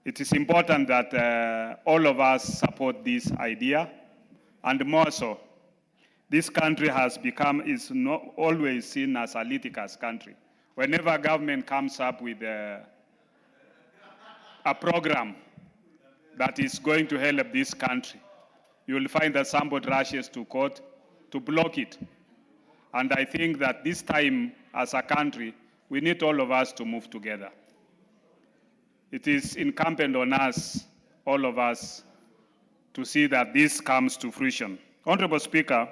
It is important that all of us support this idea, and more so, this country is not always seen as a litigous country. Whenever government comes up with a program that is going to help this country, you will find that somebody rushes to court to block it. And I think that this time, as a country, we need all of us to move together. It is incumbent on us, all of us, to see that this comes to fruition. Honorable Speaker,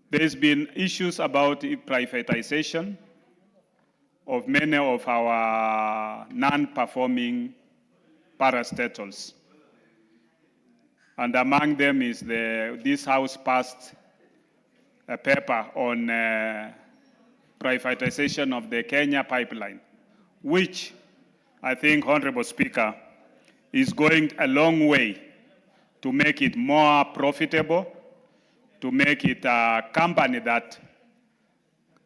there's been issues about privatization of many of our non-performing parastatals. And among them is this House passed a paper on privatization of the Kenya pipeline, which I think, Honorable Speaker, is going a long way to make it more profitable, to make it a company that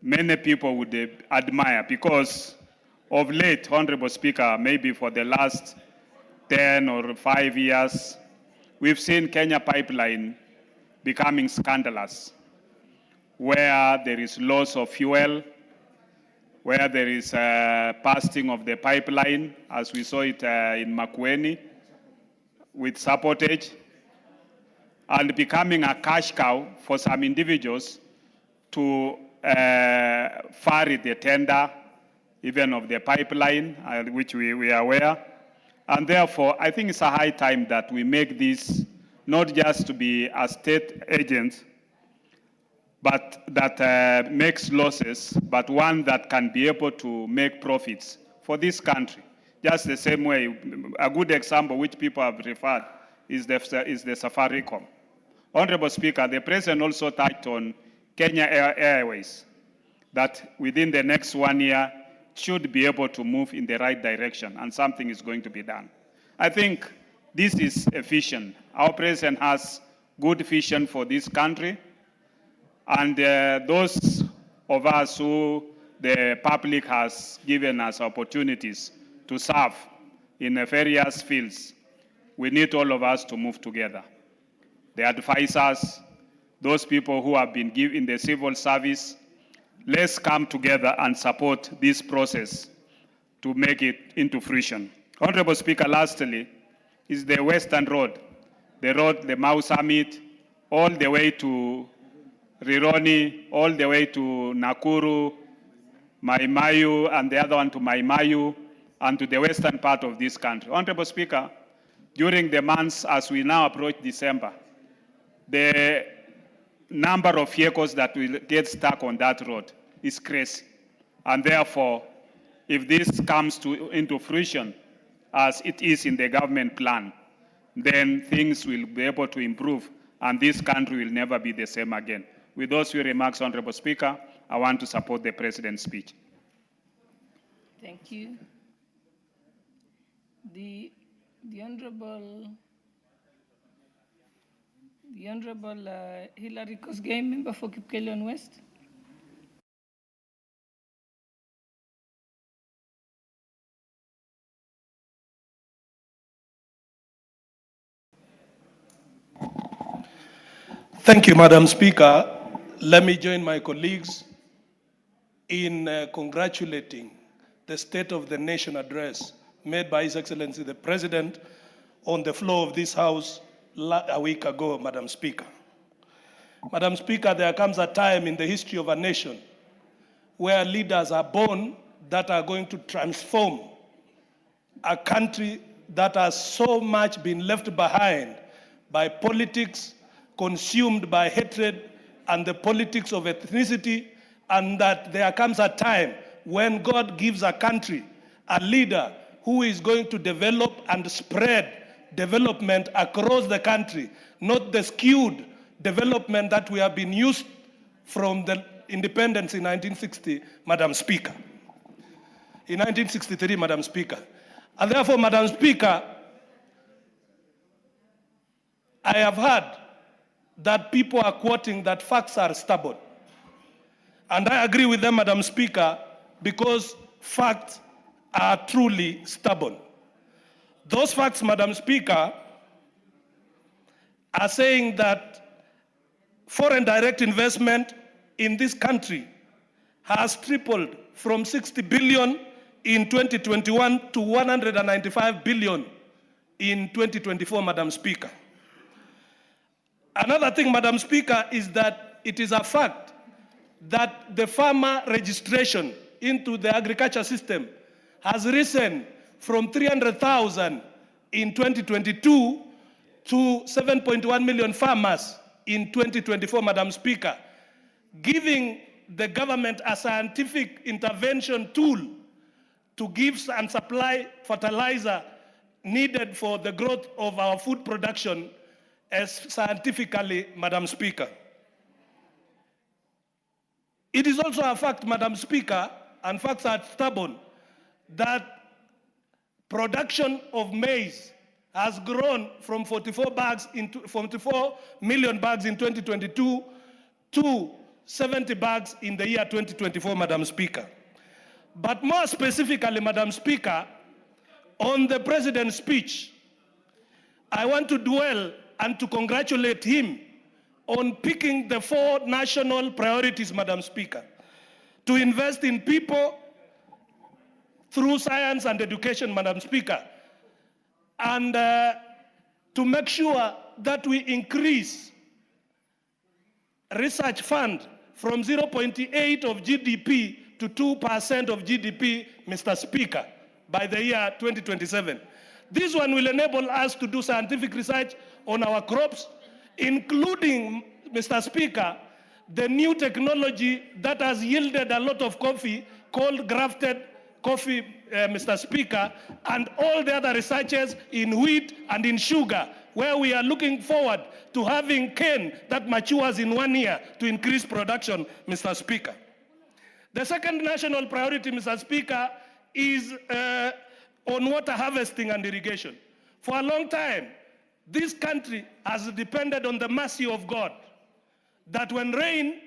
many people would admire, because of late, Honorable Speaker, maybe for the last 10 or 5 years, we've seen Kenya pipeline becoming scandalous, where there is loss of fuel, where there is busting of the pipeline, as we saw it in Makueni, with sabotage, and becoming a cash cow for some individuals to further the tender, even of the pipeline, which we are aware. And therefore, I think it's a high time that we make this not just to be a state agent, but that makes losses, but one that can be able to make profits for this country. Just the same way, a good example which people have referred is the Safaricom. Honorable Speaker, the President also touched on Kenya Airways, that within the next 1 year should be able to move in the right direction, and something is going to be done. I think this is efficient. Our President has good vision for this country, and those of us who the public has given us opportunities to serve in various fields, we need all of us to move together. The advisors, those people who have been given the civil service, let's come together and support this process to make it into fruition. Honorable Speaker, lastly, is the Western Road, the Mau Summit, all the way to Rironi, all the way to Nakuru, Maimayu, and the other one to Maimayu, and to the western part of this country. Honorable Speaker, during the months as we now approach December, the number of vehicles that will get stuck on that road is crazy. And therefore, if this comes into fruition, as it is in the government plan, then things will be able to improve, and this country will never be the same again. With those few remarks, Honorable Speaker, I want to support the President's speech. Thank you. The Honorable Hilary Kosgei, member for Kipkelion West. Thank you, Madam Speaker. Let me join my colleagues in congratulating the State of the Nation address made by His Excellency the President on the floor of this House a week ago, Madam Speaker. Madam Speaker, there comes a time in the history of a nation where leaders are born that are going to transform a country that has so much been left behind by politics, consumed by hatred and the politics of ethnicity, and that there comes a time when God gives a country a leader who is going to develop and spread development across the country, not the skewed development that we have been used from the independence in 1960, Madam Speaker. In 1963, Madam Speaker. And therefore, Madam Speaker, I have heard that people are quoting that facts are stubborn. And I agree with them, Madam Speaker, because facts are truly stubborn. Those facts, Madam Speaker, are saying that foreign direct investment in this country has tripled from 60 billion in 2021 to 195 billion in 2024, Madam Speaker. Another thing, Madam Speaker, is that it is a fact that the farmer registration into the agriculture system has risen from 300,000 in 2022 to 7.1 million farmers in 2024, Madam Speaker, giving the government a scientific intervention tool to give and supply fertilizer needed for the growth of our food production as scientifically, Madam Speaker. It is also a fact, Madam Speaker, and facts are stubborn, that production of maize has grown from 44 million bags in 2022 to 70 bags in the year 2024, Madam Speaker. But more specifically, Madam Speaker, on the President's speech, I want to dwell and to congratulate him on picking the 4 national priorities, Madam Speaker, to invest in people through science and education, Madam Speaker, and to make sure that we increase research fund from 0.8 of GDP to 2% of GDP, Mr. Speaker, by the year 2027. This one will enable us to do scientific research on our crops, including, Mr. Speaker, the new technology that has yielded a lot of coffee called grafted coffee, Mr. Speaker, and all the other researches in wheat and in sugar, where we are looking forward to having cane that matures in 1 year to increase production, Mr. Speaker. The second national priority, Mr. Speaker, is on water harvesting and irrigation. For a long time, this country has depended on the mercy of God, that when rain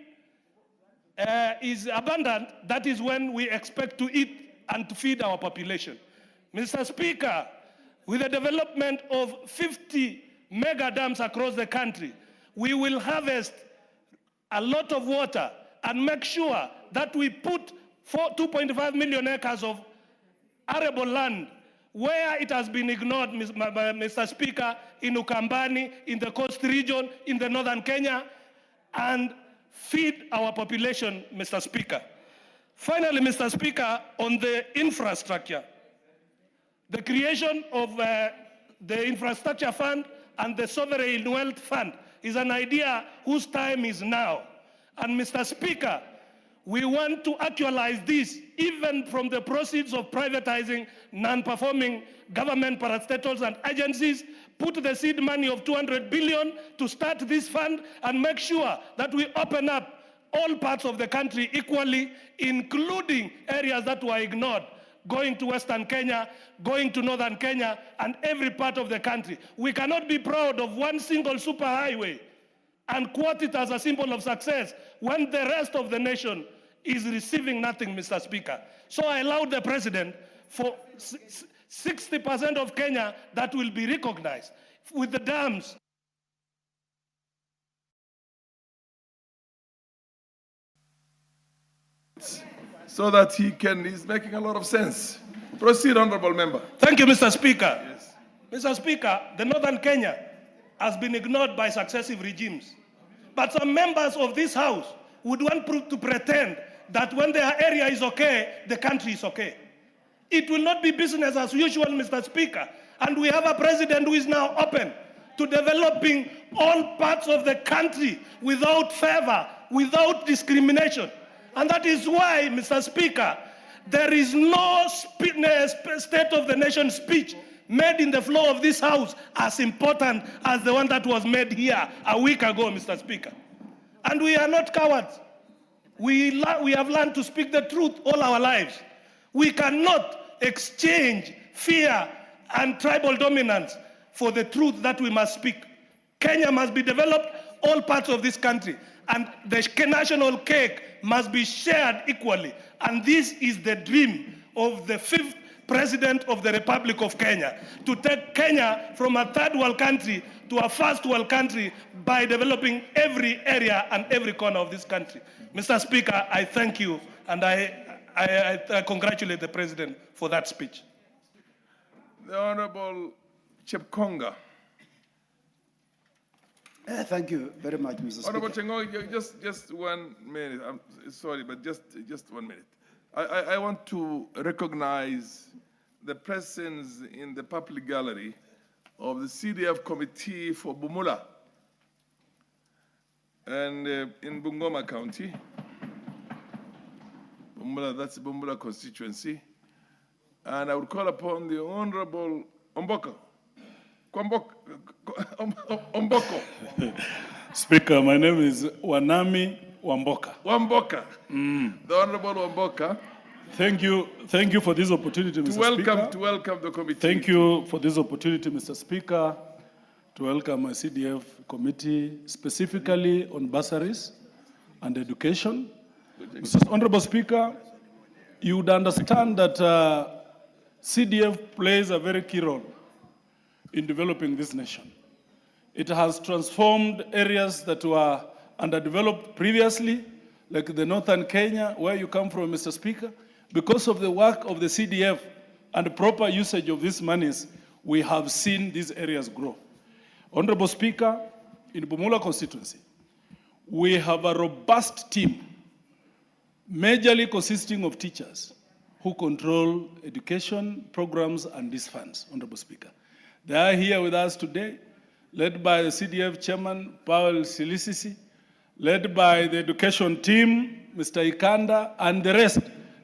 is abundant, that is when we expect to eat and to feed our population. Mr. Speaker, with the development of 50 mega dams across the country, we will harvest a lot of water and make sure that we put 2.5 million acres of arable land where it has been ignored, Mr. Speaker, in Ukambani, in the coast region, in the northern Kenya, and feed our population, Mr. Speaker. Finally, Mr. Speaker, on the infrastructure, the creation of the infrastructure fund and the sovereign wealth fund is an idea whose time is now. And Mr. Speaker, we want to actualize this even from the proceeds of privatizing non-performing government parastatals and agencies, put the seed money of 200 billion to start this fund and make sure that we open up all parts of the country equally, including areas that were ignored, going to Western Kenya, going to Northern Kenya, and every part of the country. We cannot be proud of one single superhighway and quote it as a symbol of success when the rest of the nation is receiving nothing, Mr. Speaker. So I allowed the President for 60% of Kenya that will be recognized with the dams. So that he's making a lot of sense. Proceed, Honorable Member. Thank you, Mr. Speaker. Yes. Mr. Speaker, the Northern Kenya has been ignored by successive regimes. But some members of this House would want to pretend that when their area is okay, the country is okay. It will not be business as usual, Mr. Speaker. And we have a president who is now open to developing all parts of the country without favor, without discrimination. And that is why, Mr. Speaker, there is no State of the Nation speech made in the floor of this House as important as the one that was made here a week ago, Mr. Speaker. And we are not cowards. We have learned to speak the truth all our lives. We cannot exchange fear and tribal dominance for the truth that we must speak. Kenya must be developed, all parts of this country, and the national cake must be shared equally. And this is the dream of the 5th President of the Republic of Kenya, to take Kenya from a third world country to a first world country by developing every area and every corner of this country. Mr. Speaker, I thank you, and I congratulate the President for that speech. The Honorable Chepkonga. Thank you very much, Mr. Honorable Speaker. Chepkonga, just 1 minute. I'm sorry, but just 1 minute. I want to recognize the presence in the public gallery of the CDF Committee for Bumula and in Bungoma County. Bumula, that's Bumula constituency. And I would call upon the Honorable Omboko. Omboko. Speaker, my name is Wanami Wamboka. Wamboka. The Honorable Wamboka. Thank you for this opportunity, Mr. Speaker. To welcome the committee. Thank you for this opportunity, Mr. Speaker, to welcome my CDF committee, specifically on bursaries and education. Mr. Honorable Speaker, you would understand that CDF plays a very key role in developing this nation. It has transformed areas that were underdeveloped previously, like the northern Kenya, where you come from, Mr. Speaker. Because of the work of the CDF and proper usage of these monies, we have seen these areas grow. Honorable Speaker, in Bumula constituency, we have a robust team, majorly consisting of teachers who control education programs and these funds, Honorable Speaker. They are here with us today, led by the CDF chairman, Paul Silisisi, led by the education team, Mr. Ikanda, and the rest.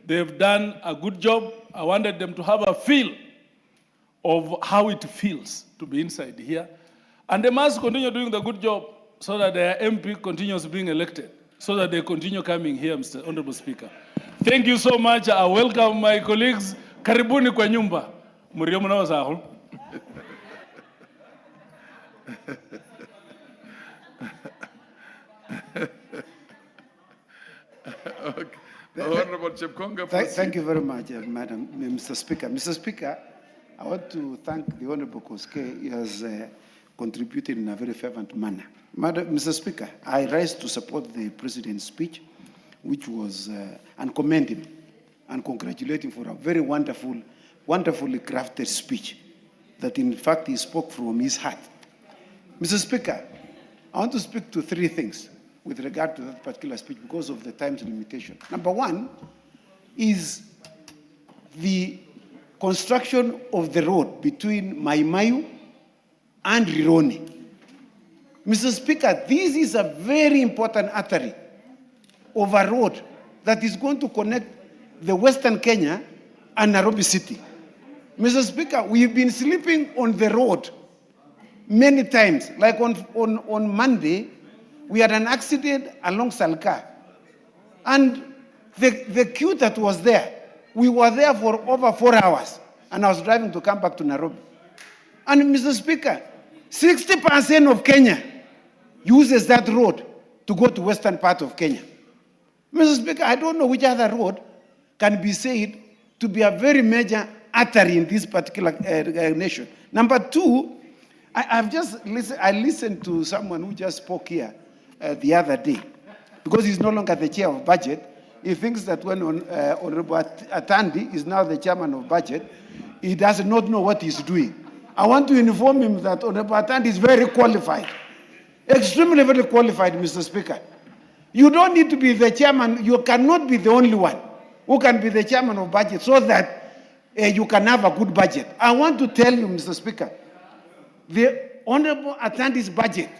They've done a good job. I wanted them to have a feel of how it feels to be inside here. And they must continue doing the good job so that their MP continues being elected, so that they continue coming here, Mr. Honorable Speaker. Thank you so much. I welcome my colleagues. Karibuni kwa nyumba. Muriyo mnawa sahu. Okay. Honorable Chepkonga. Thank you very much, Mr. Speaker. Mr. Speaker, I want to thank the Honorable Koske. He has contributed in a very fervent manner. Mr. Speaker, I rise to support the President's speech, which was, and commend him and congratulate him for a very wonderfully crafted speech that, in fact, he spoke from his heart. Mr. Speaker, I want to speak to three things with regard to that particular speech because of the time's limitation. Number one is the construction of the road between Maimayu and Rironi. Mr. Speaker, this is a very important artery of a road that is going to connect the Western Kenya and Nairobi City. Mr. Speaker, we've been sleeping on the road many times. Like on Monday, we had an accident along Salka. And the queue that was there, we were there for over 4 hours. And I was driving to come back to Nairobi. And Mr. Speaker, 60% of Kenya uses that road to go to western part of Kenya. Mr. Speaker, I don't know which other road can be said to be a very major artery in this particular nation. Number two, I listened to someone who just spoke here the other day, because he's no longer the chair of budget. He thinks that when Honorable Atandi is now the chairman of budget, he does not know what he's doing. I want to inform him that Honorable Atandi is very qualified, extremely very qualified, Mr. Speaker. You don't need to be the chairman. You cannot be the only one who can be the chairman of budget so that you can have a good budget. I want to tell you, Mr. Speaker, the Honorable Atandi's budget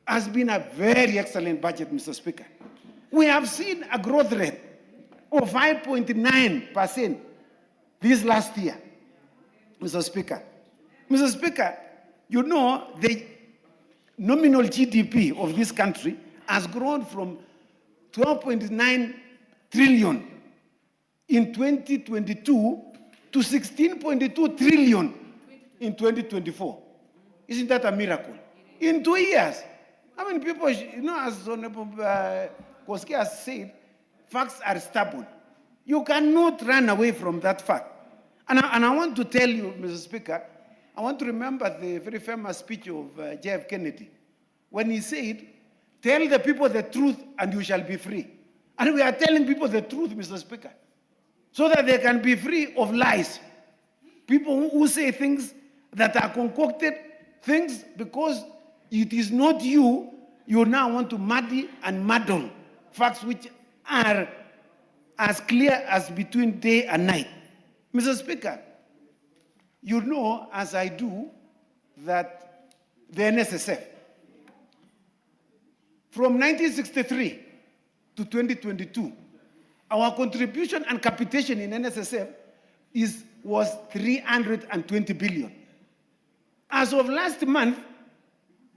has been a very excellent budget, Mr. Speaker. We have seen a growth rate of 5.9% this last year, Mr. Speaker. Mr. Speaker, you know the nominal GDP of this country has grown from 12.9 trillion in 2022 to 16.2 trillion in 2024. Isn't that a miracle? In 2 years. I mean, people, as Honorable Koske has said, facts are stubborn. You cannot run away from that fact. And I want to tell you, Mr. Speaker, I want to remember the very famous speech of J.F. Kennedy, when he said, tell the people the truth and you shall be free. And we are telling people the truth, Mr. Speaker, so that they can be free of lies. People who say things that are concocted, things because it is not you, you now want to muddy and muddle facts which are as clear as between day and night. Mr. Speaker, you know, as I do, that the NSSF, from 1963 to 2022, our contribution and capitation in NSSF was 320 billion. As of last month,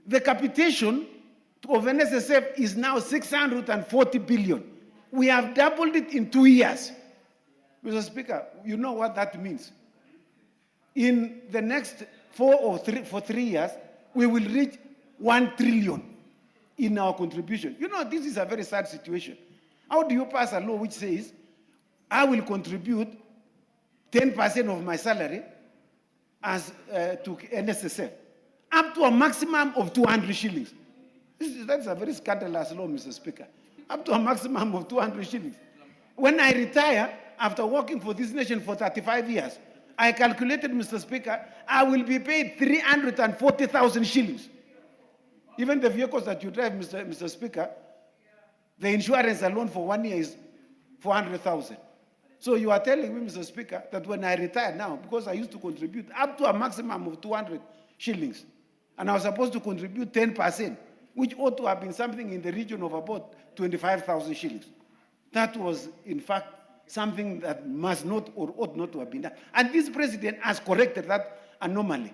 the capitation of NSSF is now 640 billion. We have doubled it in 2 years. Mr. Speaker, you know what that means. In the next 3 years, we will reach 1 trillion in our contribution. You know, this is a very sad situation. How do you pass a law which says, I will contribute 10% of my salary as to NSSF, up to a maximum of 200 shillings. That's a very scandalous law, Mr. Speaker. Up to a maximum of 200 shillings. When I retire, after working for this nation for 35 years, I calculated, Mr. Speaker, I will be paid 340,000 shillings. Even the vehicles that you drive, Mr. Speaker, the insurance alone for 1 year is 400,000. So you are telling me, Mr. Speaker, that when I retire now, because I used to contribute up to a maximum of 200 shillings, and I was supposed to contribute 10%, which ought to have been something in the region of about 25,000 shillings. That was, in fact, something that must not or ought not to have been done. And this president has corrected that anomaly.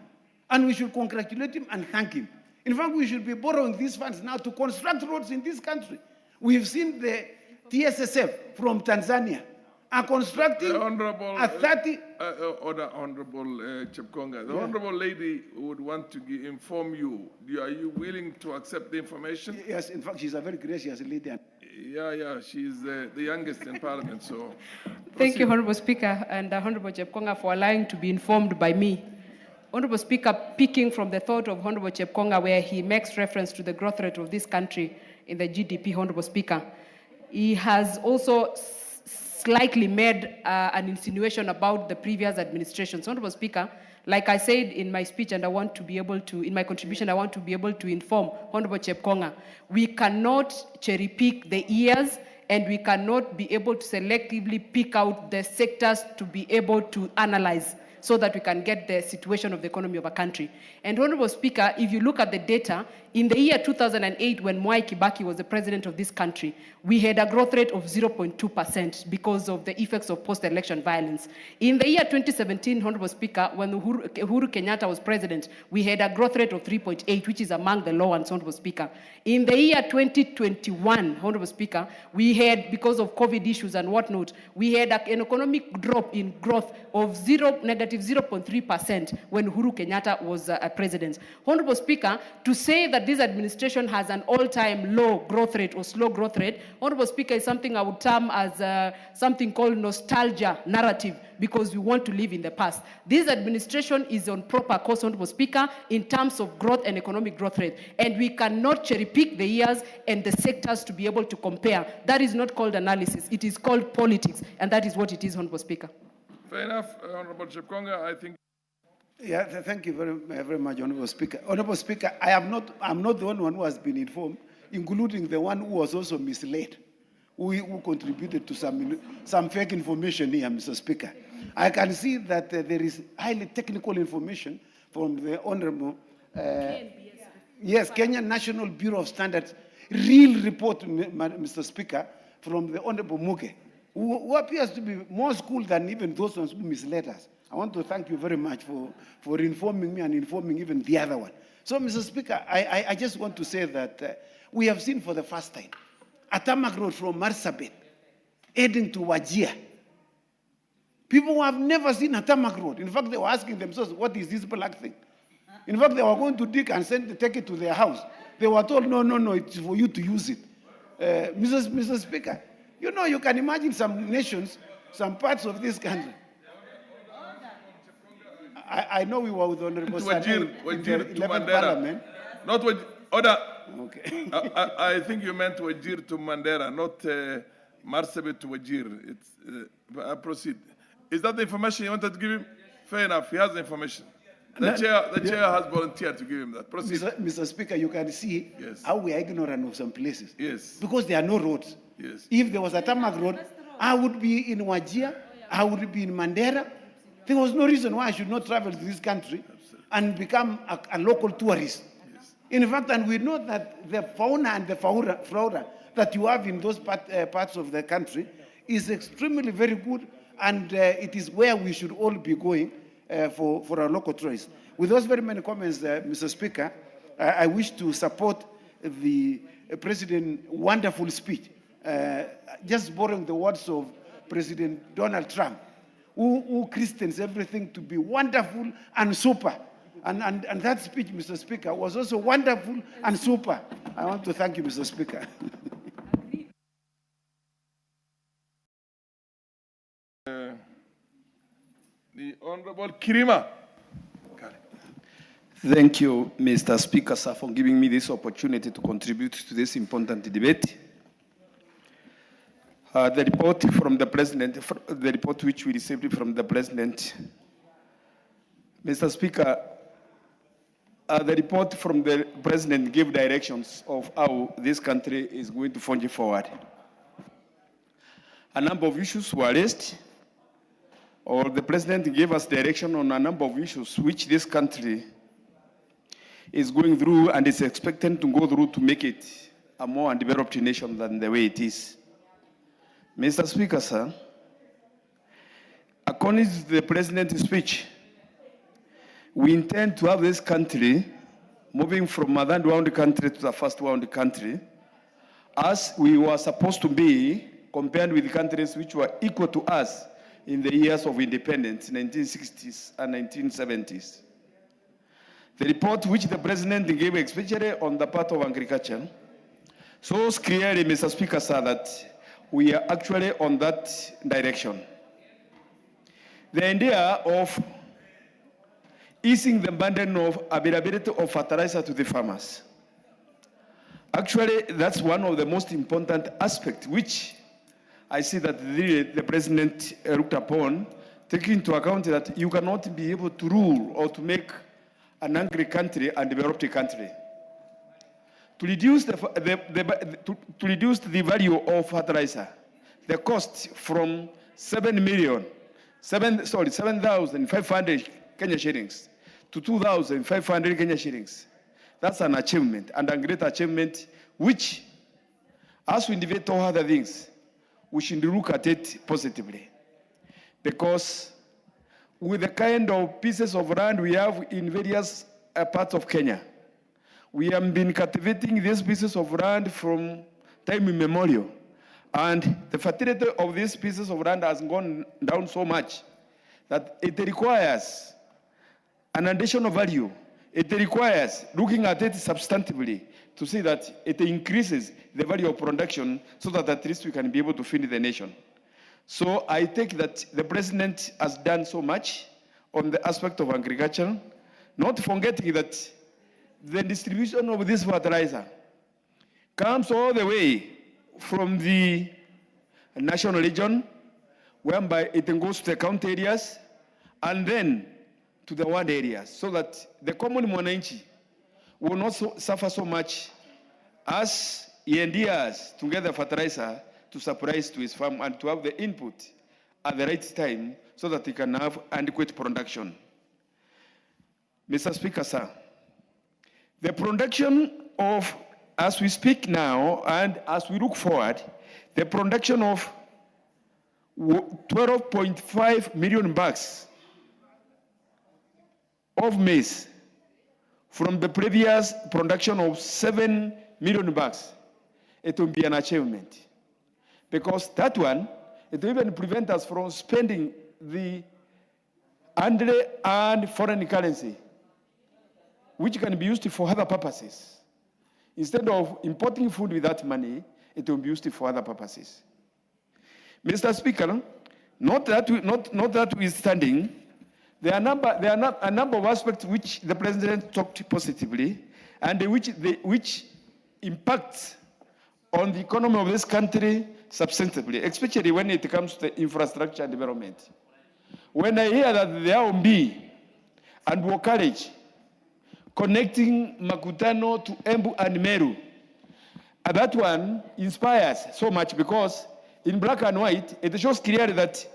And we should congratulate him and thank him. In fact, we should be borrowing these funds now to construct roads in this country. We've seen the TSSF from Tanzania are constructing a 30... Honorable Chepkonga, the Honorable Lady would want to inform you. Are you willing to accept the information? Yes, in fact, she's a very gracious lady. Yeah, she's the youngest in Parliament, so... Thank you, Honorable Speaker, and Honorable Chepkonga for allowing to be informed by me. Honorable Speaker, picking from the thought of Honorable Chepkonga, where he makes reference to the growth rate of this country in the GDP, Honorable Speaker, he has also slightly made an insinuation about the previous administration. So, Honorable Speaker, like I said in my speech, and I want to be able to, in my contribution, I want to be able to inform Honorable Chepkonga, we cannot cherry pick the years, and we cannot be able to selectively pick out the sectors to be able to analyze, so that we can get the situation of the economy of a country. And Honorable Speaker, if you look at the data, in the year 2008, when Mwai Kibaki was the president of this country, we had a growth rate of 0.2% because of the effects of post-election violence. In the year 2017, Honorable Speaker, when Uhuru Kenyatta was president, we had a growth rate of 3.8, which is among the low ones, Honorable Speaker. In the year 2021, Honorable Speaker, we had, because of COVID issues and whatnot, we had an economic drop in growth of negative 0.3% when Uhuru Kenyatta was president. Honorable Speaker, to say that this administration has an all-time low growth rate or slow growth rate, Honorable Speaker, is something I would term as something called nostalgia narrative, because we want to live in the past. This administration is on proper course, Honorable Speaker, in terms of growth and economic growth rate. And we cannot cherry pick the years and the sectors to be able to compare. That is not called analysis. It is called politics. And that is what it is, Honorable Speaker. Fair enough, Honorable Chepkonga. I think. Yeah, thank you very much, Honorable Speaker. Honorable Speaker, I'm not the only one who has been informed, including the one who was also misled, who contributed to some fake information here, Mr. Speaker. I can see that there is highly technical information from the Honorable, Kenya National Bureau of Standards, real report, Mr. Speaker, from the Honorable Muge, who appears to be more schooled than even those ones who misled us. I want to thank you very much for informing me and informing even the other one. So, Mr. Speaker, I just want to say that we have seen for the first time a tarmac road from Marsabit heading to Wajir. People who have never seen a tarmac road. In fact, they were asking themselves, what is this black thing? In fact, they were going to dig and take it to their house. They were told, no, it's for you to use it. Mr. Speaker, you know, you can imagine some nations, some parts of this country. I know we were with Honorable To Sane in Wajir the to 11th Mandera. Parliament. Not Wajir. Order. Okay. I think you meant Wajir to Mandera, not Marsabit to Wajir. Proceed. Is that the information you wanted to give him? Fair enough. He has the information. The chair has volunteered to give him that. Proceed. Mr. Speaker, you can see Yes. how we are ignorant of some places. Yes. Because there are no roads. Yes. If there was a tarmac road, I would be in Wajir, I would be in Mandera. There was no reason why I should not travel to this country and become a local tourist. Yes. In fact, and we know that the fauna and the flora that you have in those parts of the country is extremely very good, and it is where we should all be going for our local tourists. With those very many comments, Mr. Speaker, I wish to support the President's wonderful speech, just borrowing the words of President Donald Trump, who Christians everything to be wonderful and super. And that speech, Mr. Speaker, was also wonderful and super. I want to thank you, Mr. Speaker. The Honorable Kirima. Thank you, Mr. Speaker, sir, for giving me this opportunity to contribute to this important debate. The report from the President, the report which we received from the President, Mr. Speaker, the report from the President gave directions of how this country is going to forge forward. A number of issues were raised, or the President gave us direction on a number of issues which this country is going through and is expected to go through to make it a more developed nation than the way it is. Mr. Speaker, sir, according to the President's speech, we intend to have this country moving from a third world country to the first world country, as we were supposed to be compared with countries which were equal to us in the years of independence, 1960s and 1970s. The report which the President gave, especially on the part of agriculture, shows clearly, Mr. Speaker, sir, that we are actually on that direction. The idea of easing the burden of availability of fertilizer to the farmers, actually, that's one of the most important aspects which I see that the President looked upon, taking into account that you cannot be able to rule or to make an angry country and developed country. To reduce the value of fertilizer, the cost from 7,500 Kenya shillings to 2,500 Kenya shillings. That's an achievement, and a great achievement, which, as we debate all other things, we should look at it positively. Because with the kind of pieces of land we have in various parts of Kenya, we have been cultivating these pieces of land from time immemorial. And the fertility of these pieces of land has gone down so much that it requires an additional value. It requires looking at it substantively to see that it increases the value of production so that at least we can be able to feed the nation. So I think that the President has done so much on the aspect of agriculture, not forgetting that the distribution of this fertilizer comes all the way from the national region, whereby it goes to the county areas, and then to the ward areas, so that the common mwananchi will not suffer so much as he endears to get the fertilizer to supply to his farm and to have the input at the right time so that he can have adequate production. Mr. Speaker, sir, the production of, as we speak now and as we look forward, the production of 12.5 million bags of maize from the previous production of 7 million bags, it will be an achievement. Because that one, it will even prevent us from spending the unearned foreign currency, which can be used for other purposes. Instead of importing food with that money, it will be used for other purposes. Mr. Speaker, not that we standing, there are a number of aspects which the president talked positively and which impact on the economy of this country substantively, especially when it comes to the infrastructure development. When I hear that the Aombi and Wokalej connecting Makutano to Embu and Meru, that one inspires so much because in black and white, it shows clearly that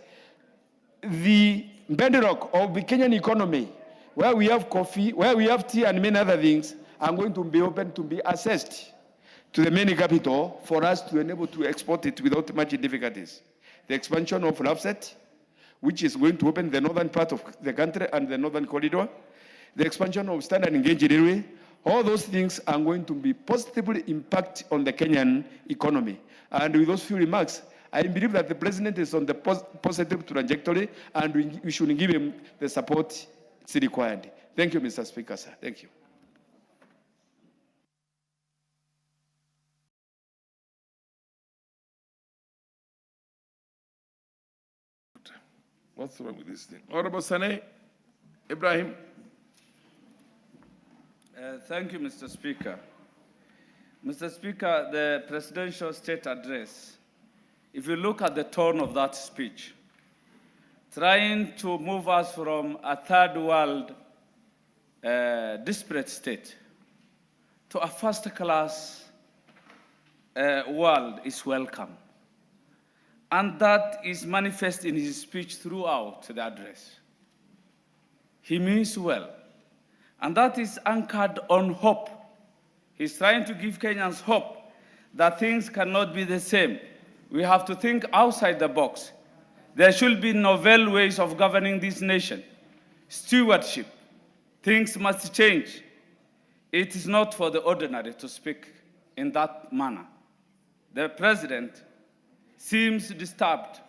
the bedrock of the Kenyan economy, where we have coffee, where we have tea and many other things, are going to be open to be assessed to the main capital for us to enable to export it without much difficulties. The expansion of LAFSET, which is going to open the northern part of the country and the northern corridor, the expansion of standard engaged railway, all those things are going to be positively impact on the Kenyan economy. And with those few remarks, I believe that the president is on the positive trajectory and we should give him the support it's required. Thank you, Mr. Speaker, sir. Thank you. What's wrong with this thing? Honorable Sane Ibrahim. Thank you, Mr. Speaker. Mr. Speaker, the presidential state address, if you look at the tone of that speech, trying to move us from a third world disparate state to a first-class world is welcome. And that is manifest in his speech throughout the address. He means well. And that is anchored on hope. He's trying to give Kenyans hope that things cannot be the same. We have to think outside the box. There should be novel ways of governing this nation. Stewardship. Things must change. It is not for the ordinary to speak in that manner. The president seems disturbed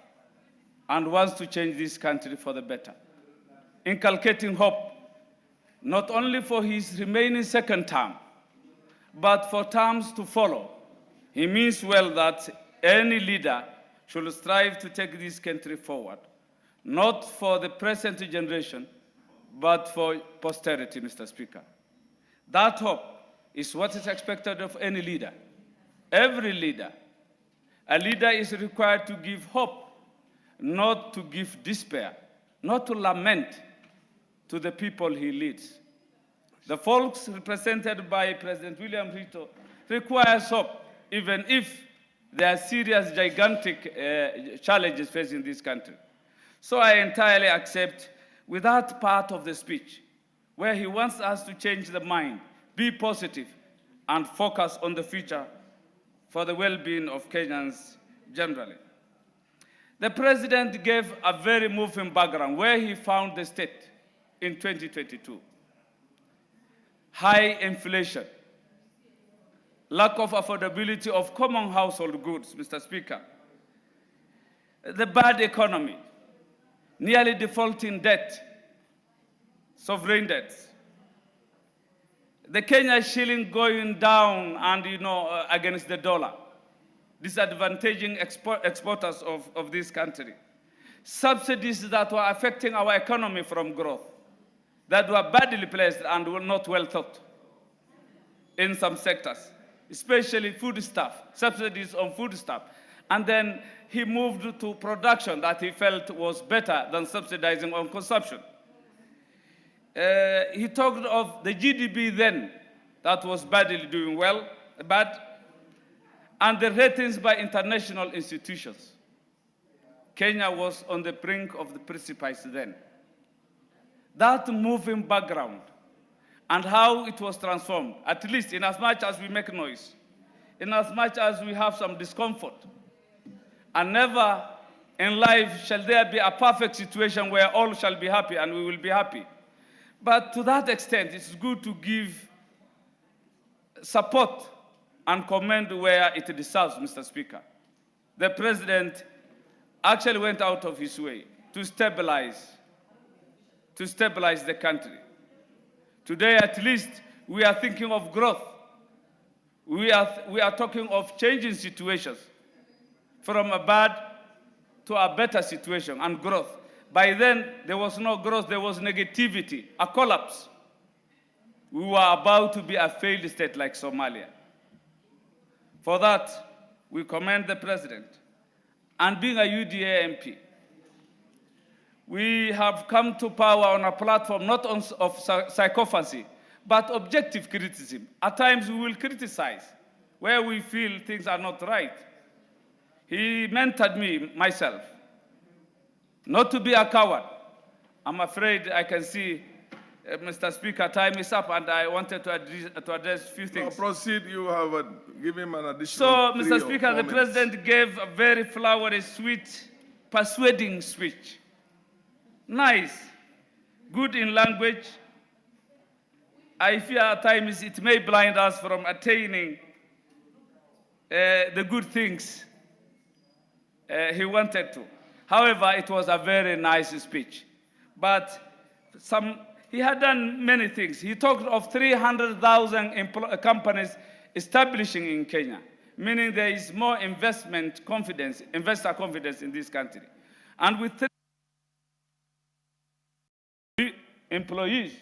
and wants to change this country for the better, inculcating hope not only for his remaining second term, but for terms to follow. He means well that any leader should strive to take this country forward, not for the present generation, but for posterity, Mr. Speaker. That hope is what is expected of any leader. Every leader. A leader is required to give hope, not to give despair, not to lament to the people he leads. The folks represented by President William Ruto requires hope, even if there are serious, gigantic challenges facing this country. So I entirely accept with that part of the speech, where he wants us to change the mind, be positive, and focus on the future for the well-being of Kenyans generally. The president gave a very moving background where he found the state in 2022. High inflation, lack of affordability of common household goods, Mr. Speaker, the bad economy, nearly defaulting debt, sovereign debts, the Kenya shilling going down and, against the dollar, disadvantaging exporters of this country, subsidies that were affecting our economy from growth, that were badly placed and were not well thought in some sectors, especially foodstuff, subsidies on foodstuff. And then he moved to production that he felt was better than subsidizing on consumption. He talked of the GDP then that was badly doing well, and the ratings by international institutions. Kenya was on the brink of the precipice then. That moving background and how it was transformed, at least in as much as we make noise, in as much as we have some discomfort, and never in life shall there be a perfect situation where all shall be happy and we will be happy. But to that extent, it's good to give support and commend where it deserves, Mr. Speaker. The president actually went out of his way to stabilize the country. Today, at least, we are thinking of growth. We are talking of changing situations from a bad to a better situation and growth. By then, there was no growth, there was negativity, a collapse. We were about to be a failed state like Somalia. For that, we commend the president. And being a UDA MP, we have come to power on a platform not of sycophancy, but objective criticism. At times, we will criticize where we feel things are not right. He mentored me, myself, not to be a coward. I'm afraid I can see, Mr. Speaker, time is up, and I wanted to address a few things. No, proceed. You have give him an additional. So, 3 Mr. or Speaker, 4 the minutes. President gave a very flowery, sweet, persuading speech. Nice, good in language. I fear at times it may blind us from attaining the good things he wanted to. However, it was a very nice speech. But he had done many things. He talked of 300,000 companies establishing in Kenya, meaning there is more investor confidence in this country. And with employees,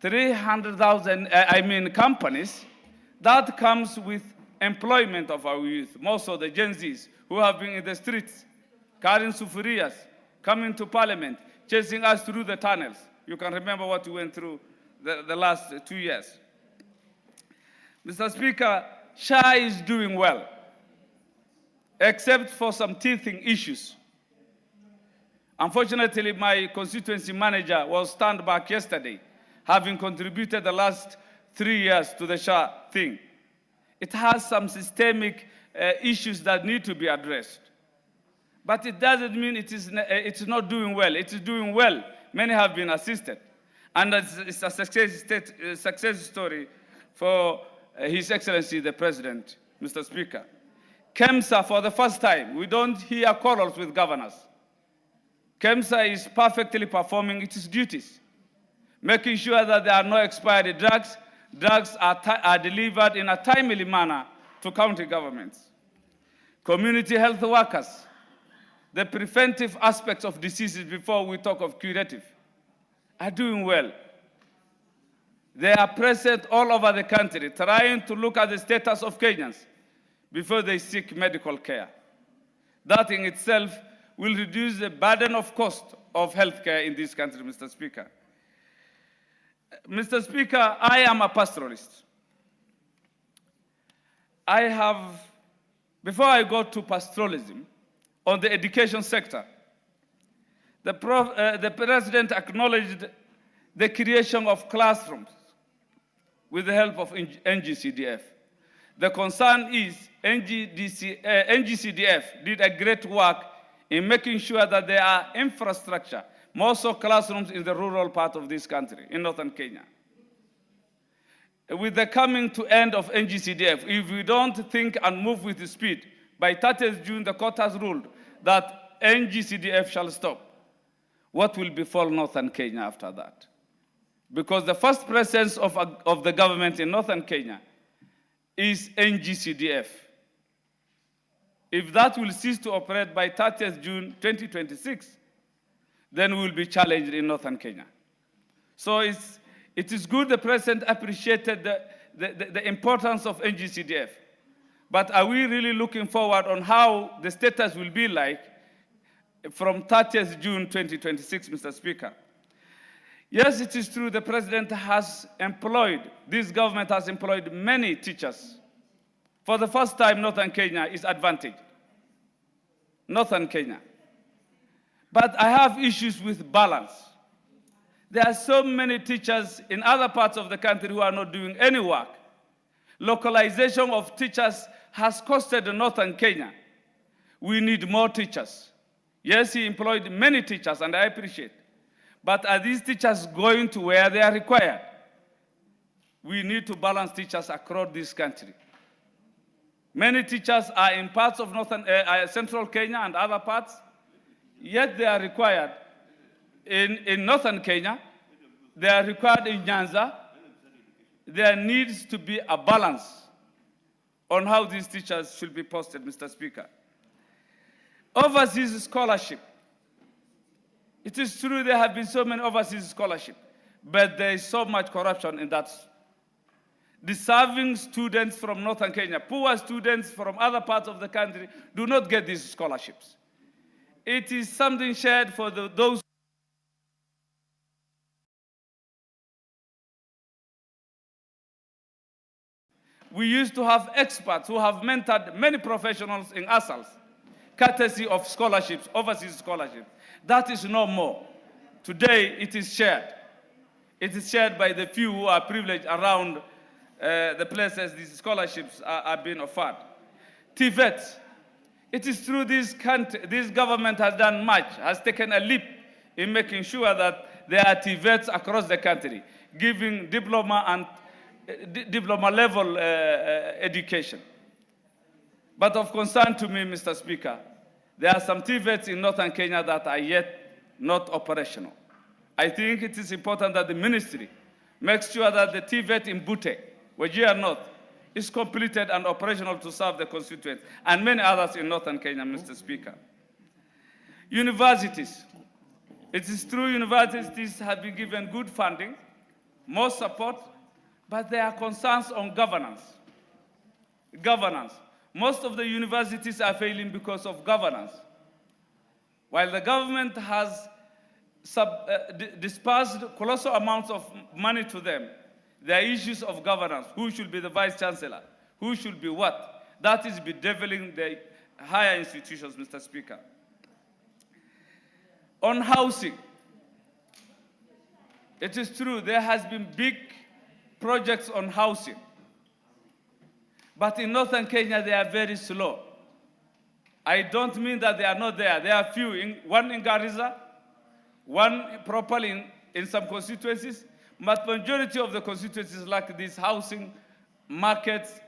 300,000, companies, that comes with employment of our youth, most of the Gen Zs who have been in the streets, carrying sufurias, coming to parliament, chasing us through the tunnels. You can remember what we went through the last 2 years. Mr. Speaker, SHA is doing well, except for some teething issues. Unfortunately, my constituency manager was stand back yesterday, having contributed the last 3 years to the SHA thing. It has some systemic issues that need to be addressed. But it doesn't mean it's not doing well. It is doing well. Many have been assisted. And it's a success story for His Excellency the President, Mr. Speaker. KEMSA, for the first time, we don't hear quarrels with governors. KEMSA is perfectly performing its duties, making sure that there are no expired drugs. Drugs are delivered in a timely manner to county governments. Community health workers, the preventive aspects of diseases before we talk of curative, are doing well. They are present all over the country, trying to look at the status of Kenyans before they seek medical care. That in itself will reduce the burden of cost of healthcare in this country, Mr. Speaker. Mr. Speaker, I am a pastoralist. Before I go to pastoralism, on the education sector, the President acknowledged the creation of classrooms with the help of NGCDF. The concern is NGCDF did a great work in making sure that there are infrastructure, more so classrooms in the rural part of this country, in northern Kenya. With the coming to end of NGCDF, if we don't think and move with the speed, by 30th June, the court has ruled that NGCDF shall stop. What will befall northern Kenya after that? Because the first presence of the government in northern Kenya is NGCDF. If that will cease to operate by 30th June 2026, then we will be challenged in northern Kenya. So it is good the President appreciated the importance of NGCDF. But are we really looking forward on how the status will be like from 30th June 2026, Mr. Speaker? Yes, it is true the President has employed, this government has employed many teachers. For the first time, northern Kenya is advantaged. Northern Kenya. But I have issues with balance. There are so many teachers in other parts of the country who are not doing any work. Localization of teachers has costed northern Kenya. We need more teachers. Yes, he employed many teachers, and I appreciate. But are these teachers going to where they are required? We need to balance teachers across this country. Many teachers are in parts of central Kenya and other parts, yet they are required in northern Kenya, they are required in Nyanza. There needs to be a balance on how these teachers should be posted, Mr. Speaker. Overseas scholarship It is true there have been so many overseas scholarships, but there is so much corruption in that. Deserving students from northern Kenya, poor students from other parts of the country do not get these scholarships. It is something shared for those. We used to have experts who have mentored many professionals in ASALs, courtesy of scholarships, overseas scholarships. That is no more. Today, it is shared. It is shared by the few who are privileged around the places these scholarships are being offered. TVET. It is true this government has done much, has taken a leap in making sure that there are TVETs across the country, giving diploma and diploma level education. But of concern to me, Mr. Speaker, there are some TVETs in northern Kenya that are yet not operational. I think it is important that the ministry makes sure that the TVET in Bute, Wajir North, is completed and operational to serve the constituents and many others in northern Kenya, Mr. Speaker. Universities. It is true universities have been given good funding, more support, but there are concerns on governance. Governance. Most of the universities are failing because of governance. While the government has dispersed colossal amounts of money to them, there are issues of governance. Who should be the vice chancellor? Who should be what? That is bedeviling the higher institutions, Mr. Speaker. On housing, it is true there has been big projects on housing. But in northern Kenya, they are very slow. I don't mean that they are not there. There are few, one in Garissa, one properly in some constituencies, but majority of the constituencies like these housing markets,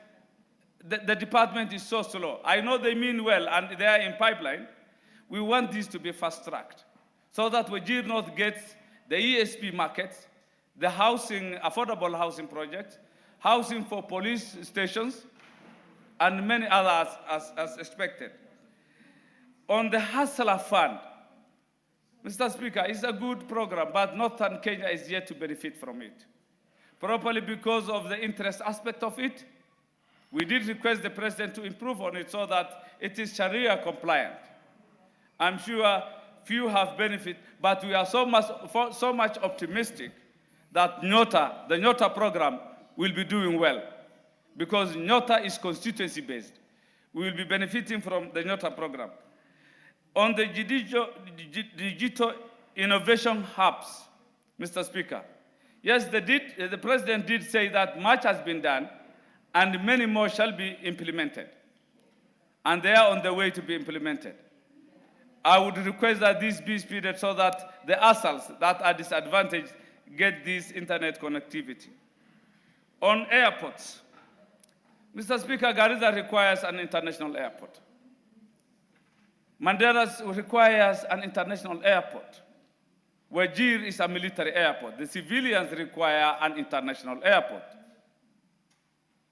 the department is so slow. I know they mean well and they are in pipeline. We want this to be fast-tracked so that Wajir North gets the ESP markets, the housing, affordable housing projects, housing for police stations, and many others as expected. On the Hustler Fund, Mr. Speaker, it's a good program, but northern Kenya is yet to benefit from it. Probably because of the interest aspect of it. We did request the president to improve on it so that it is Sharia compliant. I'm sure few have benefit, but we are so much optimistic that Nyota, the Nyota program, will be doing well because Nyota is constituency-based. We will be benefiting from the Nyota program. On the digital innovation hubs, Mr. Speaker, yes, the president did say that much has been done and many more shall be implemented. And they are on the way to be implemented. I would request that this be speeded so that the ASALs that are disadvantaged get this internet connectivity. On airports, Mr. Speaker, Garissa requires an international airport. Mandela's requires an international airport. Wajir is a military airport. The civilians require an international airport.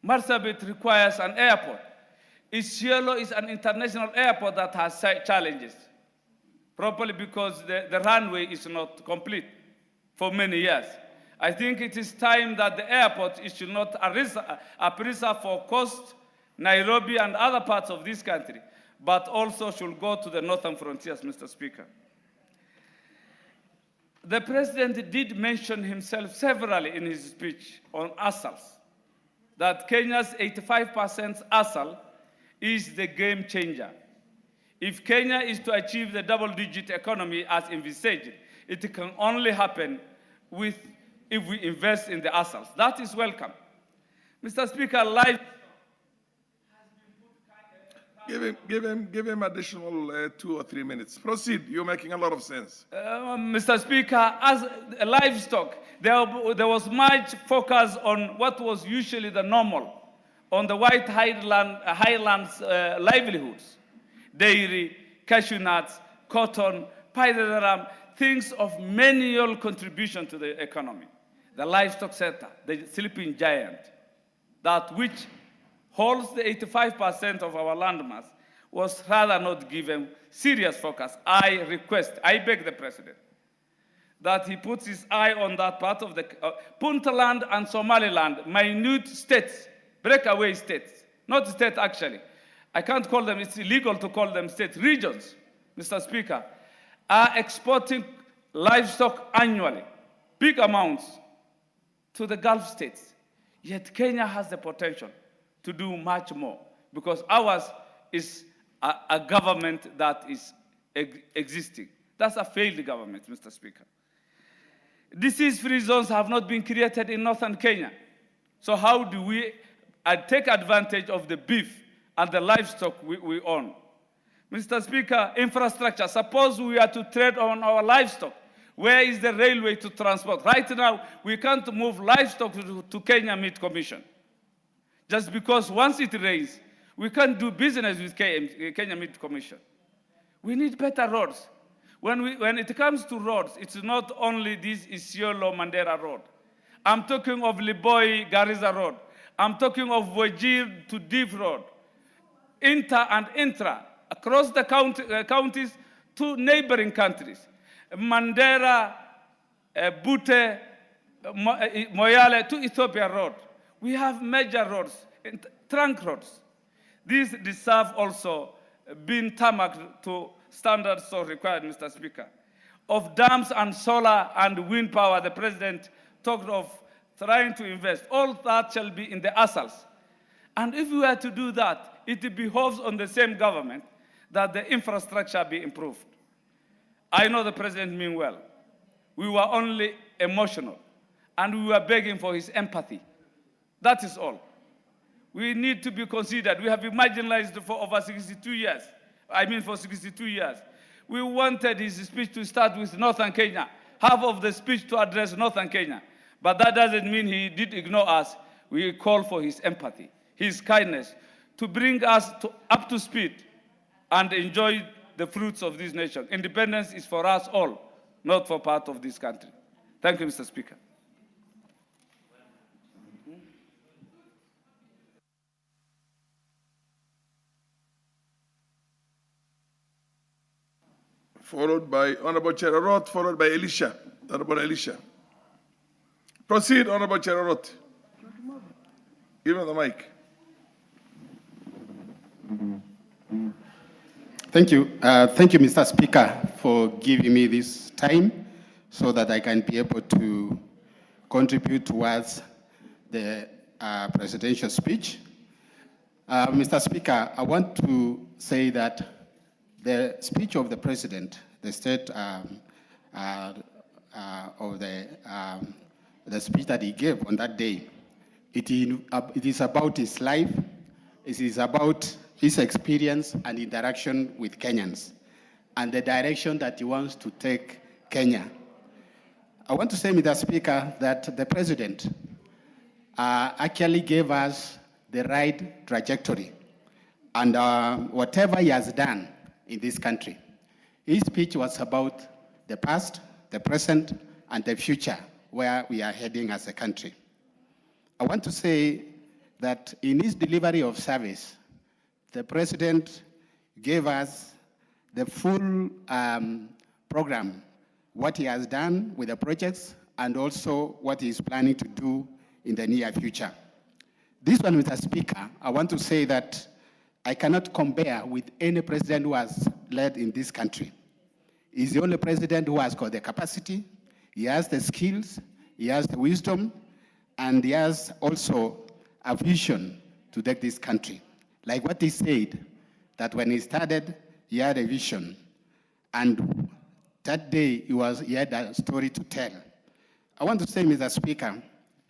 Marsabit requires an airport. Isiolo is an international airport that has challenges, probably because the runway is not complete for many years. I think it is time that the airport should not a preserve for Coast, Nairobi, and other parts of this country, but also should go to the northern frontiers, Mr. Speaker. The president did mention himself severally in his speech on ASALs, that Kenya's 85% ASAL is the game changer. If Kenya is to achieve the double-digit economy as envisaged, it can only happen if we invest in the ASALs. That is welcome. Mr. Speaker, Give him additional 2 or 3 minutes. Proceed. You're making a lot of sense. Mr. Speaker, as livestock, there was much focus on what was usually the normal, on the white highlands livelihoods, dairy, cashew nuts, cotton, paideram, things of manual contribution to the economy. The livestock sector, the sleeping giant, that which holds the 85% of our landmass, was rather not given serious focus. I beg the president that he puts his eye on that part of the Puntland and Somaliland, minute states, breakaway states, not states actually. I can't call them, it's illegal to call them states, regions, Mr. Speaker, are exporting livestock annually, big amounts, to the Gulf states. Yet Kenya has the potential to do much more because ours is a government that is existing. That's a failed government, Mr. Speaker. Disease-free zones have not been created in northern Kenya. So how do we take advantage of the beef and the livestock we own? Mr. Speaker, infrastructure, suppose we are to trade on our livestock. Where is the railway to transport? Right now, we can't move livestock to Kenya Meat Commission. Just because once it rains, we can't do business with Kenya Meat Commission. We need better roads. When it comes to roads, it's not only this Isiolo-Mandera road. I'm talking of Liboi-Garissa road. I'm talking of Wajir to Div road. Inter and intra, across the counties to neighboring countries. Mandera, Bute, Moyale to Ethiopia road. We have major roads, trunk roads. These deserve also being tarmacked to standards so required, Mr. Speaker. Of dams and solar and wind power, the President talked of trying to invest. All that shall be in the ASALs. And if we were to do that, it behoves on the same government that the infrastructure be improved. I know the President mean well. We were only emotional, and we were begging for his empathy. That is all. We need to be considered. We have been marginalized for over 62 years. For 62 years. We wanted his speech to start with Northern Kenya, half of the speech to address Northern Kenya. But that doesn't mean he did ignore us. We call for his empathy, his kindness, to bring us up to speed and enjoy the fruits of this nation. Independence is for us all, not for part of this country. Thank you, Mr. Speaker. Followed by Honorable Cherarot, followed by Elisha. Honorable Elisha. Proceed, Honorable Cherarot. Give him the mic. Thank you. Thank you, Mr. Speaker, for giving me this time so that I can be able to contribute towards the presidential speech. Mr. Speaker, I want to say that the speech of the president, the state of the speech that he gave on that day, it is about his life, it is about his experience and interaction with Kenyans, and the direction that he wants to take Kenya. I want to say, Mr. Speaker, that the president actually gave us the right trajectory, and whatever he has done in this country. His speech was about the past, the present, and the future, where we are heading as a country. I want to say that in his delivery of service, the president gave us the full program, what he has done with the projects, and also what he is planning to do in the near future. This one, Mr. Speaker, I want to say that I cannot compare with any president who has led in this country. He's the only president who has got the capacity, he has the skills, he has the wisdom, and he has also a vision to take this country. Like what he said, that when he started, he had a vision. And that day, he had a story to tell. I want to say, Mr. Speaker,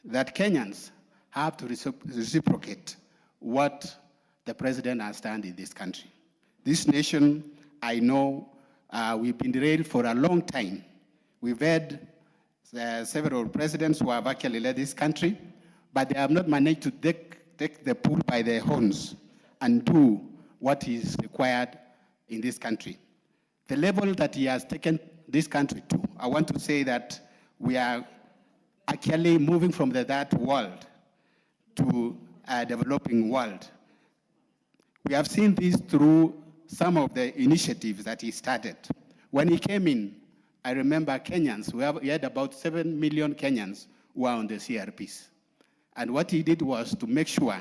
that Kenyans have to reciprocate what the president has done in this country. This nation, I know, we've been derailed for a long time. We've had several presidents who have actually led this country, but they have not managed to take the bull by the horns and do what is required in this country. The level that he has taken this country to, I want to say that we are actually moving from the third world to a developing world. We have seen this through some of the initiatives that he started. When he came in, I remember Kenyans, we had about 7 million Kenyans who are on the CRPs. And what he did was to make sure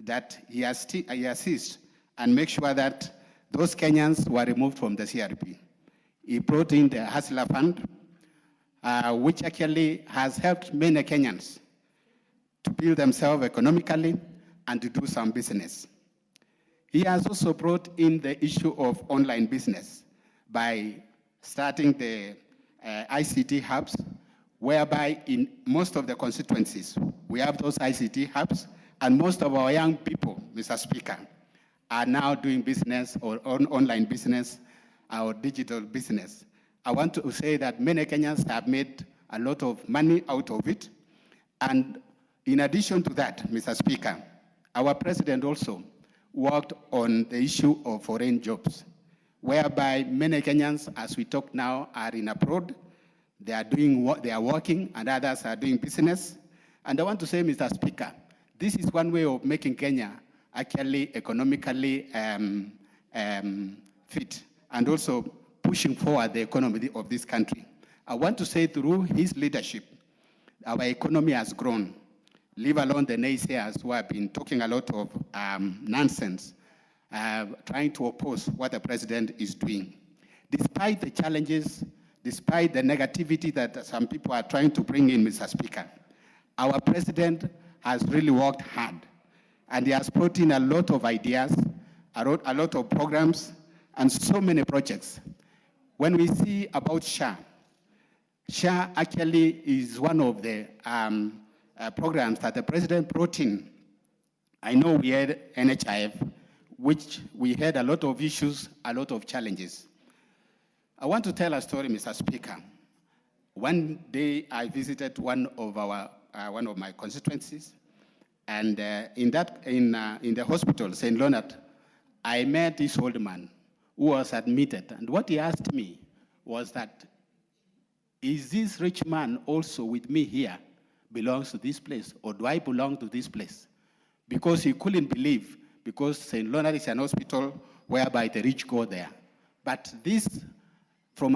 that he assists and make sure that those Kenyans were removed from the CRP. He brought in the Hustler Fund, which actually has helped many Kenyans to build themselves economically and to do some business. He has also brought in the issue of online business by starting the ICT hubs, whereby in most of the constituencies, we have those ICT hubs, and most of our young people, Mr. Speaker, are now doing business or online business or digital business. I want to say that many Kenyans have made a lot of money out of it. And in addition to that, Mr. Speaker, our president also worked on the issue of foreign jobs, whereby many Kenyans, as we talk now, are in abroad. They are doing what they are working, and others are doing business. And I want to say, Mr. Speaker, this is one way of making Kenya actually economically fit, and also pushing forward the economy of this country. I want to say through his leadership, our economy has grown, leave alone the naysayers who have been talking a lot of nonsense, trying to oppose what the president is doing. Despite the challenges, despite the negativity that some people are trying to bring in, Mr. Speaker, our president has really worked hard, and he has brought in a lot of ideas, a lot of programs, and so many projects. When we see about SHA actually is one of the programs that the president brought in. I know we had NHIF, which we had a lot of issues, a lot of challenges. I want to tell a story, Mr. Speaker. One day I visited one of my constituencies, and in the hospital, St. Leonard, I met this old man who was admitted, and what he asked me was that, is this rich man also with me here belongs to this place, or do I belong to this place? Because he couldn't believe, because St. Leonard is an hospital whereby the rich go there. But this old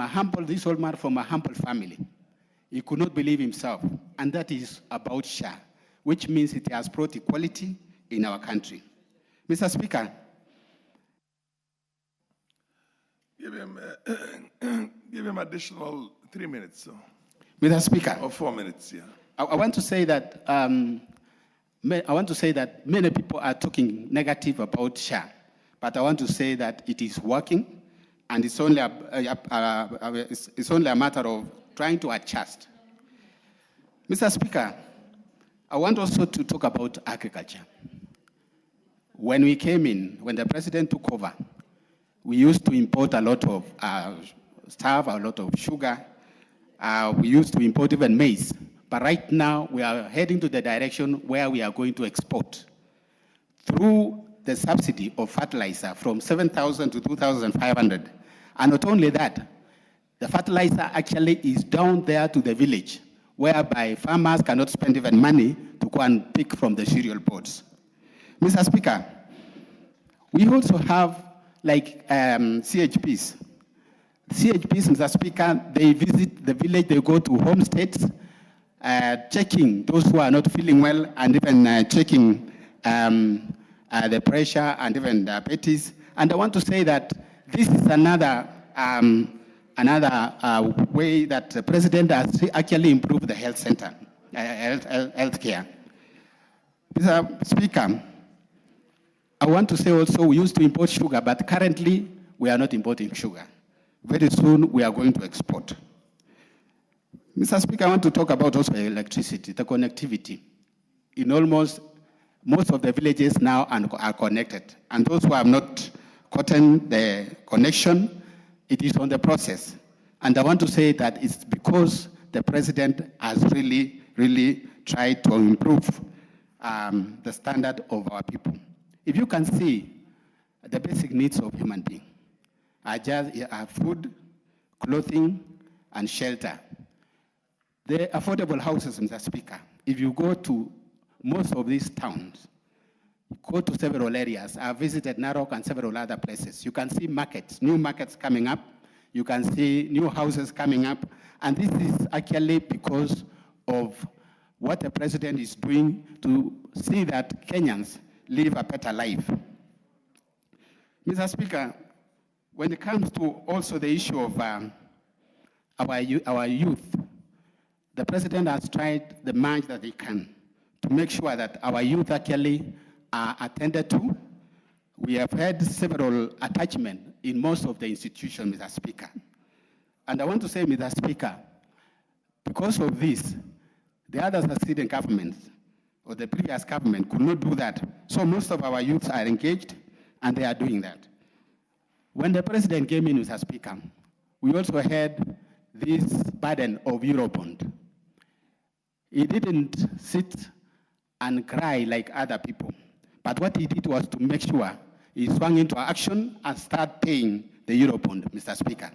man from a humble family, he could not believe himself, and that is about SHA, which means it has brought equality in our country. Mr. Speaker. Give him additional 3 minutes. So. Mr. Speaker. Or 4 minutes, yeah. I want to say that many people are talking negative about SHA, but I want to say that it is working, and it's only a matter of trying to adjust. Mr. Speaker, I want also to talk about agriculture. When we came in, when the president took over, we used to import a lot of stuff, a lot of sugar. We used to import even maize. But right now, we are heading to the direction where we are going to export. Through the subsidy of fertilizer from 7,000 to 2,500. And not only that, the fertilizer actually is down there to the village, whereby farmers cannot spend even money to go and pick from the cereal pods. Mr. Speaker, we also have CHPs. CHPs, Mr. Speaker, they visit the village, they go to homesteads, checking those who are not feeling well, and even checking the pressure and even diabetes. And I want to say that this is another way that the president has actually improved the health center, health care. Mr. Speaker, I want to say also we used to import sugar, but currently we are not importing sugar. Very soon we are going to export. Mr. Speaker, I want to talk about also electricity, the connectivity. In almost most of the villages now are connected. And those who have not gotten the connection, it is on the process. And I want to say that it's because the president has really, really tried to improve the standard of our people. If you can see, the basic needs of human being are food, clothing, and shelter. The affordable houses, Mr. Speaker, if you go to most of these towns, go to several areas. I've visited Narok and several other places. You can see markets, new markets coming up. You can see new houses coming up. And this is actually because of what the president is doing to see that Kenyans live a better life. Mr. Speaker, when it comes to also the issue of our youth, the president has tried the much that he can to make sure that our youth actually are attended to. We have had several attachments in most of the institutions, Mr. Speaker. And I want to say, Mr. Speaker, because of this, the other succeeding governments or the previous government could not do that. So most of our youths are engaged and they are doing that. When the president came in, Mr. Speaker, we also had this burden of Eurobond. He didn't sit and cry like other people. But what he did was to make sure he swung into action and start paying the Eurobond, Mr. Speaker.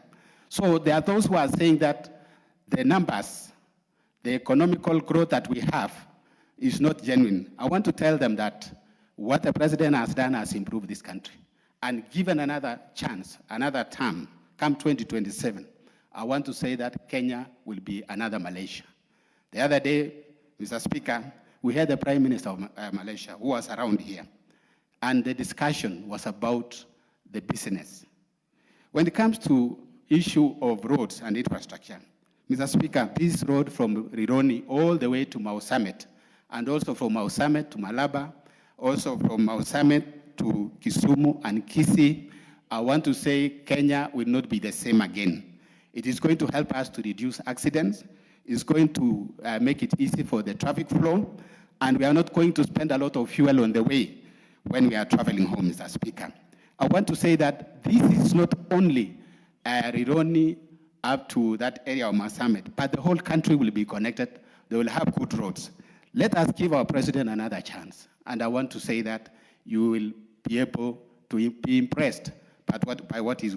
So there are those who are saying that the numbers, the economical growth that we have is not genuine. I want to tell them that what the president has done has improved this country. And given another chance, another term, come 2027, I want to say that Kenya will be another Malaysia. The other day, Mr. Speaker, we had the Prime Minister of Malaysia who was around here. And the discussion was about the business. When it comes to issue of roads and infrastructure, Mr. Speaker, this road from Rironi all the way to Mau Summit, and also from Mau Summit to Malaba, also from Mau Summit to Kisumu and Kisii, I want to say Kenya will not be the same again. It is going to help us to reduce accidents. It's going to make it easy for the traffic flow, and we are not going to spend a lot of fuel on the way when we are traveling home, Mr. Speaker. I want to say that this is not only Rironi up to that area of Mau Summit, but the whole country will be connected. They will have good roads. Let us give our president another chance. And I want to say that you will be able to be impressed by what he's